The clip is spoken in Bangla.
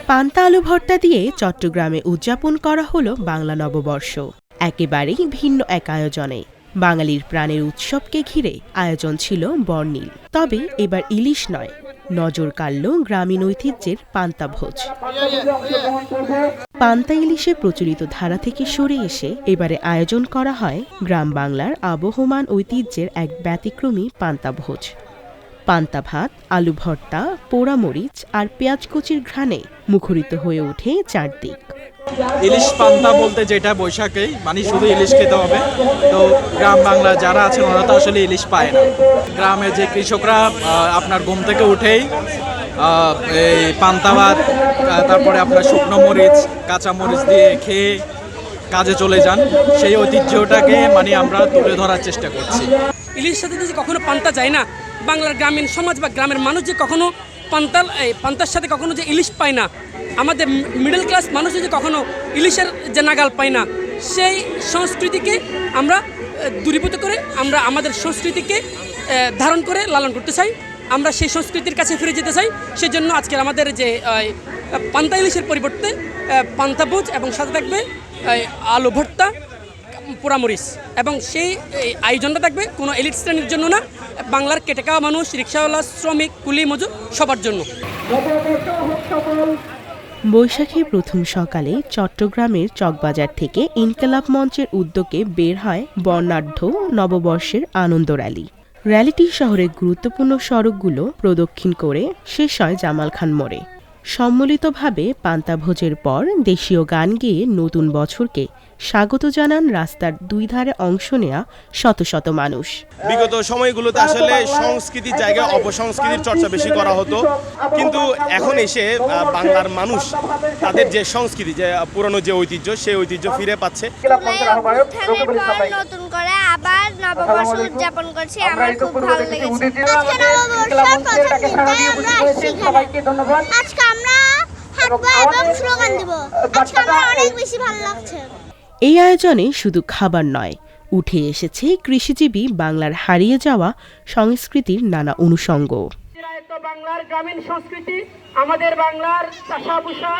পান্তা আলু ভর্তা দিয়ে চট্টগ্রামে উদযাপন করা হলো বাংলা নববর্ষ। একেবারেই ভিন্ন এক আয়োজনে বাঙালির প্রাণের উৎসবকে ঘিরে আয়োজন ছিল বর্ণিল। তবে এবার ইলিশ নয়, নজর কাড়ল গ্রামীণ ঐতিহ্যের পান্তা ভোজ। পান্তা ইলিশে প্রচলিত ধারা থেকে সরে এসে এবারে আয়োজন করা হয় গ্রাম বাংলার আবহমান ঐতিহ্যের এক ব্যতিক্রমী পান্তা ভোজ। পান্তা ভাত, আলু ভর্তা, পোড়া মরিচ আর পেঁয়াজ কুচির ঘ্রাণে মুখরিত হয়ে ওঠে চারদিক। ইলিশ পান্তা বলতে যেটা বৈশাখেই মানে শুধু ইলিশ খেতে হবে, তো গ্রাম বাংলা যারা আছেন ওরা তো আসলে ইলিশ পায় না। গ্রামে যে কৃষকরা আপনার ঘুম থেকে উঠেই এই পান্তা ভাত, তারপরে আপনার শুকনো মরিচ, কাঁচা মরিচ দিয়ে খেয়ে কাজে চলে যান, সেই ঐতিহ্যটাকে মানে আমরা তুলে ধরার চেষ্টা করছি। ইলিশের সাথে যে কখনো পান্তা যায় না, বাংলার গ্রামীণ সমাজ বা গ্রামের মানুষ যে কখনো পান্তার সাথে কখনো যে ইলিশ পায় না, আমাদের মিডল ক্লাস মানুষ যে কখনো ইলিশের যে নাগাল পায় না, সেই সংস্কৃতিকে আমরা দূরীভূত করে আমরা আমাদের সংস্কৃতিকে ধারণ করে লালন করতে চাই। আমরা সেই সংস্কৃতির কাছে ফিরে যেতে চাই। সেজন্য আজকের আমাদের যে পান্তা ইলিশের পরিবর্তে পান্তা ভোজ এবং সাথে থাকবে আলু ভর্তা, পোড়ামরিচ, এবং সেই আয়োজনটা থাকবে কোনো এলিট শ্রেণীর জন্য না, বাংলার কেটে খাওয়া মানুষ, রিক্সাওয়ালা, শ্রমিক, কুলি, মজুর সবার জন্য। বৈশাখের প্রথম সকালে চট্টগ্রামের চকবাজার থেকে ইনকিলাব মঞ্চের উদ্যোগে বের হয় বর্ণাঢ্য নববর্ষের আনন্দ র্যালি। র্যালিটি শহরের গুরুত্বপূর্ণ সড়কগুলো প্রদক্ষিণ করে শেষ হয় জামাল খান মোড়ে। সম্মিলিতভাবে পান্তা ভোজের পর দেশীয় গান গেয়ে নতুন বছরকে স্বাগত জানান রাস্তার দুই ধারে অংশ নেয়া শত শত মানুষ। বিগত সময়গুলোতে আসলে সংস্কৃতির জায়গায় অপসংস্কৃতির চর্চা বেশি করা হতো, কিন্তু এখন এসে বাংলার মানুষ তাদের যে সংস্কৃতি, যে পুরনো যে ঐতিহ্য, সেই ঐতিহ্য ফিরে পাচ্ছে। নতুন করে আবার নববর্ষ উদযাপন করছি, আমার খুব ভালো লেগেছে। আজকে আমরা হাঁটবো এবং স্লোগান দেব। আজকে আমার অনেক বেশি ভালো লাগছে। এই আয়োজনে শুধু খাবার নয়, উঠে এসেছে কৃষিজীবী বাংলার হারিয়ে যাওয়া সংস্কৃতির নানা অনুষঙ্গ। বাংলার গ্রামীণ সংস্কৃতি, আমাদের বাংলার চাষাভূষা,